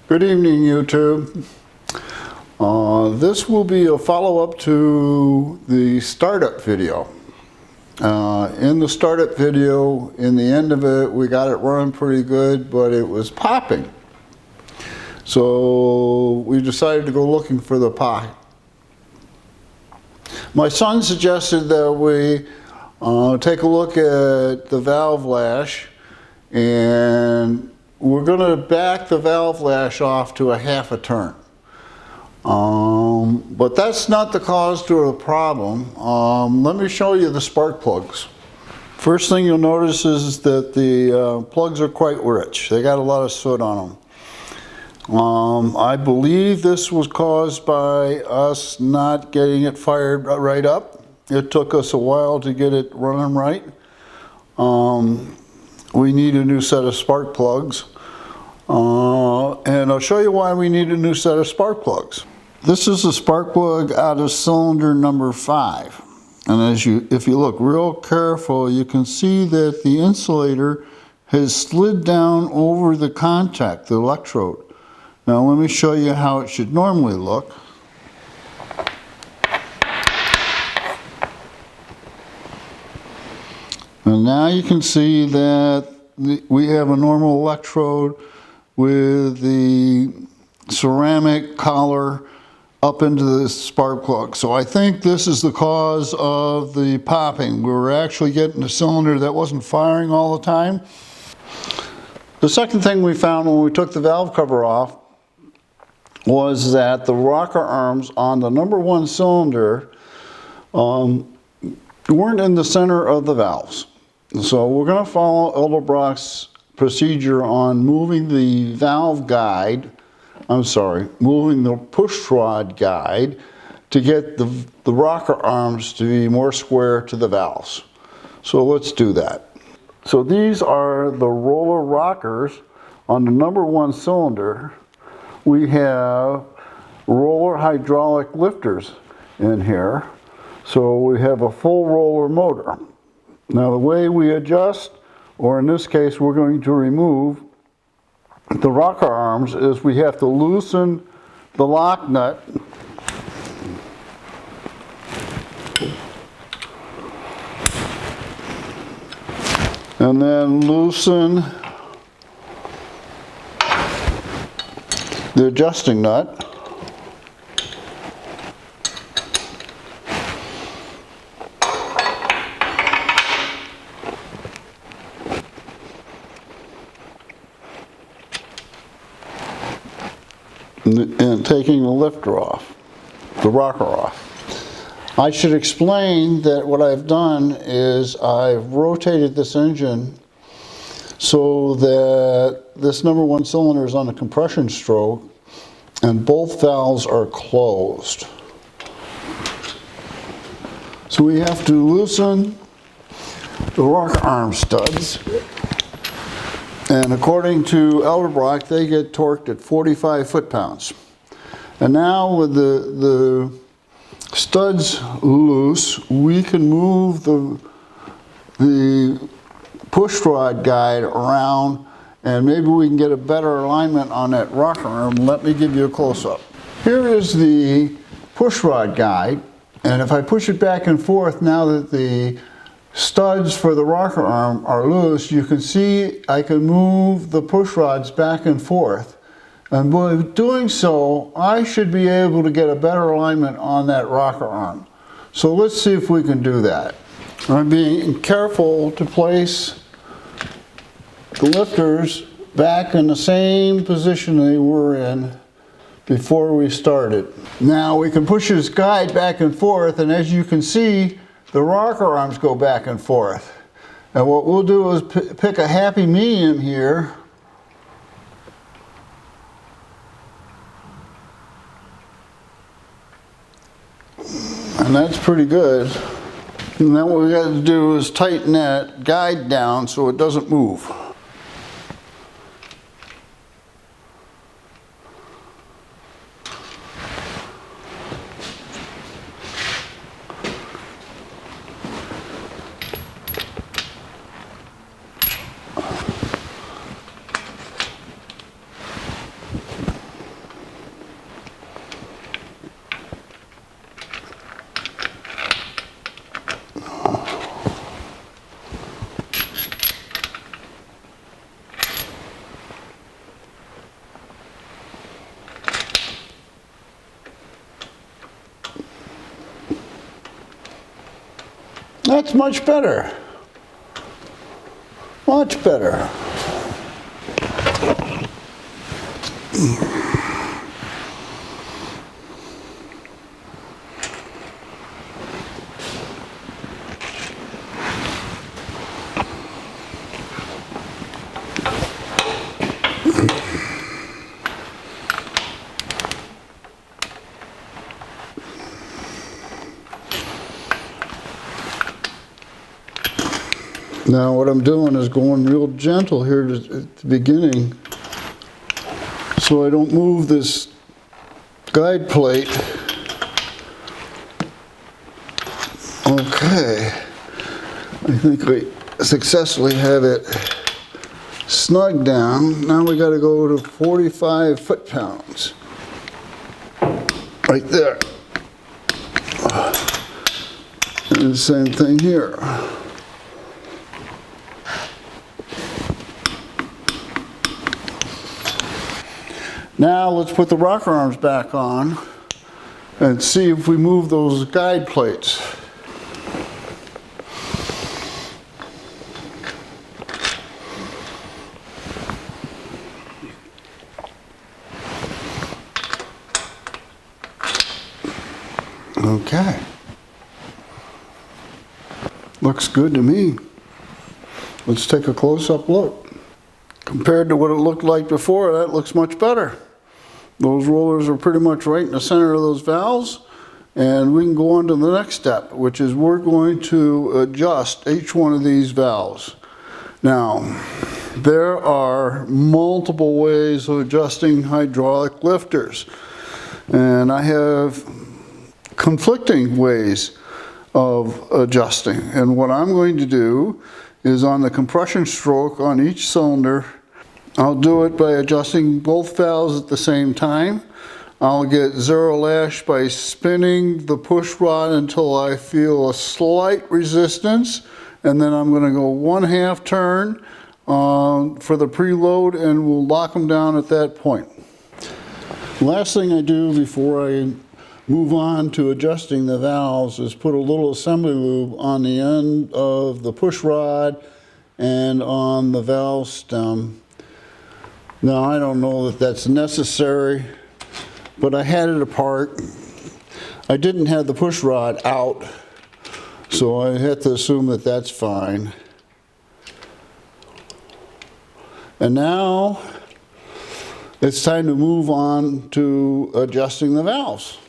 Good evening, YouTube. This will be a follow-up to the startup video. In the startup video, in the end of it, we got it running pretty good, but it was popping. So we decided to go looking for the pop. My son suggested that we take a look at the valve lash, and we're going to back the valve lash off to a half a turn. But that's not the cause to the problem. Let me show you the spark plugs. First thing you'll notice is that the plugs are quite rich. They got a lot of soot on them. I believe this was caused by us not getting it fired right up. It took us a while to get it running right. We need a new set of spark plugs. And I'll show you why we need a new set of spark plugs. This is a spark plug out of cylinder number 5. And if you look real careful, you can see that the insulator has slid down over the contact, the electrode. Now let me show you how it should normally look. And now you can see that we have a normal electrode with the ceramic collar up into the spark plug. So I think this is the cause of the popping. We were actually getting a cylinder that wasn't firing all the time. The second thing we found when we took the valve cover off was that the rocker arms on the number 1 cylinder weren't in the center of the valves. So we're going to follow Edelbrock's procedure on moving the valve guide, moving the push rod guide to get the rocker arms to be more square to the valves. So let's do that. So these are the roller rockers on the number 1 cylinder. We have roller hydraulic lifters in here. So we have a full roller motor. Now the way we adjust, or in this case we're going to remove the rocker arms, is we have to loosen the lock nut and then loosen the adjusting nut. And taking the lifter off, the rocker off. I should explain that what I've done is I've rotated this engine so that this number 1 cylinder is on a compression stroke and both valves are closed. So we have to loosen the rocker arm studs. And according to Edelbrock, they get torqued at 45 foot-pounds. And now with the studs loose, we can move the push rod guide around, and maybe we can get a better alignment on that rocker arm. Let me give you a close-up. Here is the push rod guide, and if I push it back and forth now that the studs for the rocker arm are loose, you can see I can move the push rods back and forth. And by doing so, I should be able to get a better alignment on that rocker arm. So let's see if we can do that. I'm being careful to place the lifters back in the same position they were in before we started. Now we can push this guide back and forth, and as you can see, the rocker arms go back and forth. And what we'll do is pick a happy medium here. And that's pretty good. And then what we got to do is tighten that guide down so it doesn't move. That's much better. Much better. Now what I'm doing is going real gentle here at the beginning so I don't move this guide plate. Okay, I think we successfully have it snug down. Now we got to go to 45 foot-pounds. Right there. And the same thing here. Now let's put the rocker arms back on and see if we move those guide plates. Okay. Looks good to me. Let's take a close-up look. Compared to what it looked like before, that looks much better. Those rollers are pretty much right in the center of those valves, and we can go on to the next step, which is we're going to adjust each one of these valves. Now, there are multiple ways of adjusting hydraulic lifters, and I have conflicting ways of adjusting. And what I'm going to do is on the compression stroke on each cylinder, I'll do it by adjusting both valves at the same time. I'll get zero lash by spinning the push rod until I feel a slight resistance, and then I'm going to go 1/2 turn for the preload, and we'll lock them down at that point. Last thing I do before I move on to adjusting the valves is put a little assembly lube on the end of the push rod and on the valve stem. Now, I don't know that that's necessary, but I had it apart. I didn't have the push rod out, so I had to assume that that's fine. And now it's time to move on to adjusting the valves.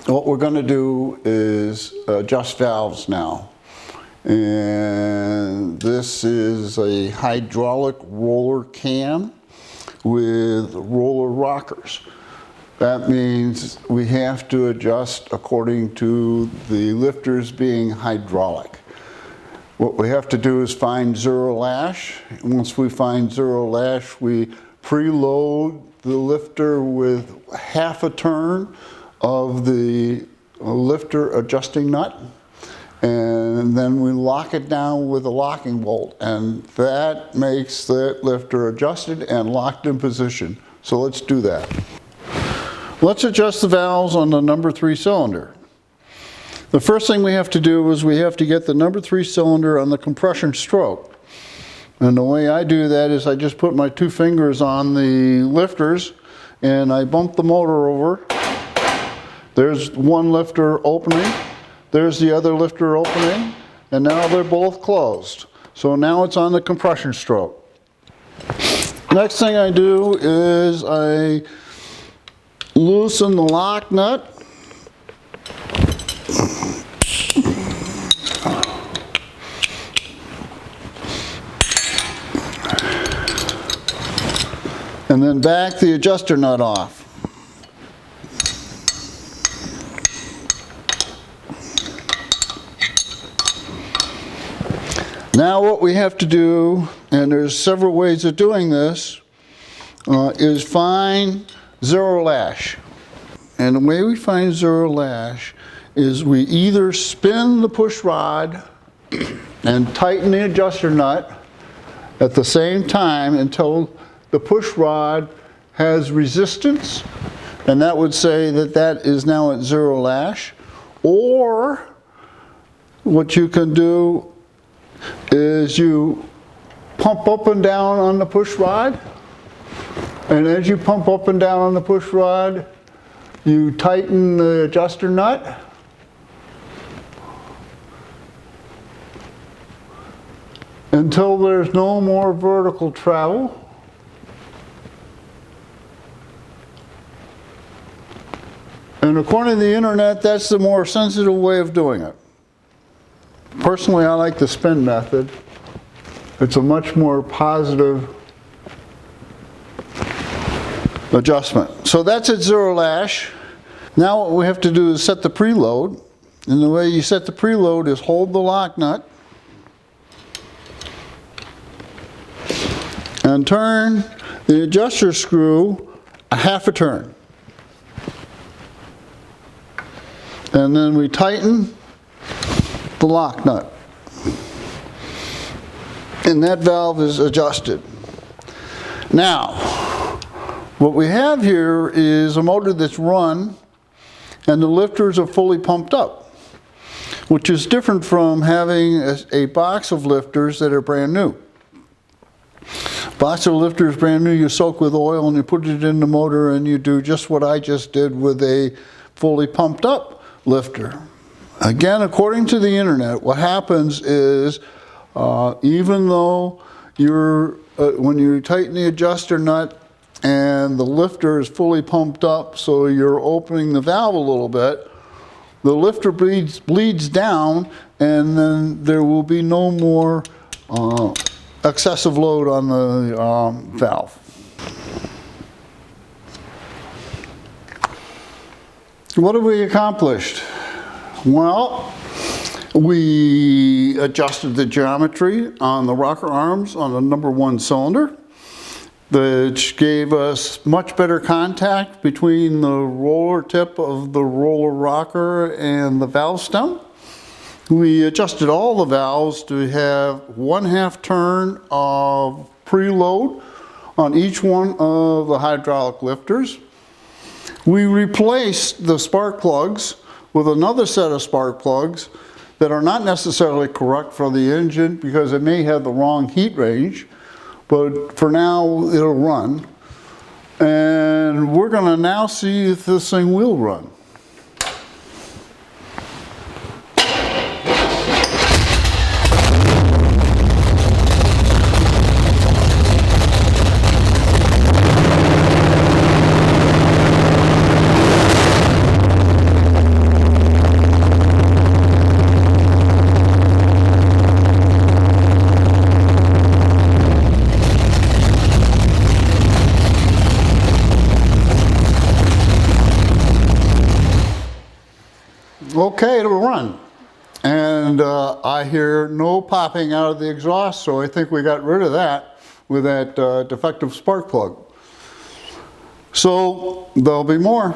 What we're going to do is adjust valves now. And this is a hydraulic roller cam with roller rockers. That means we have to adjust according to the lifters being hydraulic. What we have to do is find zero lash. Once we find zero lash, we preload the lifter with 1/2 turn of the lifter adjusting nut, and then we lock it down with a locking bolt, and that makes that lifter adjusted and locked in position. So let's do that. Let's adjust the valves on the number 3 cylinder. The first thing we have to do is we have to get the number 3 cylinder on the compression stroke. And the way I do that is I just put my 2 fingers on the lifters and I bump the motor over. There's one lifter opening, there's the other lifter opening, and now they're both closed. So now it's on the compression stroke. Next thing I do is I loosen the lock nut. And then back the adjuster nut off. Now what we have to do, and there's several ways of doing this, is find zero lash. And the way we find zero lash is we either spin the push rod and tighten the adjuster nut at the same time until the push rod has resistance, and that would say that that is now at zero lash, or what you can do is you pump up and down on the push rod, and as you pump up and down on the push rod, you tighten the adjuster nut. Until there's no more vertical travel. And according to the internet, that's the more sensitive way of doing it. Personally, I like the spin method. It's a much more positive adjustment. So that's at 0 lash. Now what we have to do is set the preload. And the way you set the preload is hold the lock nut and turn the adjuster screw a half a turn. And then we tighten the lock nut. And that valve is adjusted. Now, what we have here is a motor that's run and the lifters are fully pumped up, which is different from having a box of lifters that are brand new. Box of lifters brand new, you soak with oil and you put it in the motor and you do just what I just did with a fully pumped up lifter. Again, according to the internet, what happens is even though when you tighten the adjuster nut and the lifter is fully pumped up, so you're opening the valve a little bit, the lifter bleeds down, and then there will be no more excessive load on the valve. What have we accomplished? Well, we adjusted the geometry on the rocker arms on the #1 cylinder, which gave us much better contact between the roller tip of the roller rocker and the valve stem. We adjusted all the valves to have 1/2 turn of preload on each one of the hydraulic lifters. We replaced the spark plugs with another set of spark plugs that are not necessarily correct for the engine because it may have the wrong heat range, but for now it'll run. And we're going to now see if this thing will run. Okay, it'll run. And I hear no popping out of the exhaust, so I think we got rid of that with that defective spark plug. So there'll be more.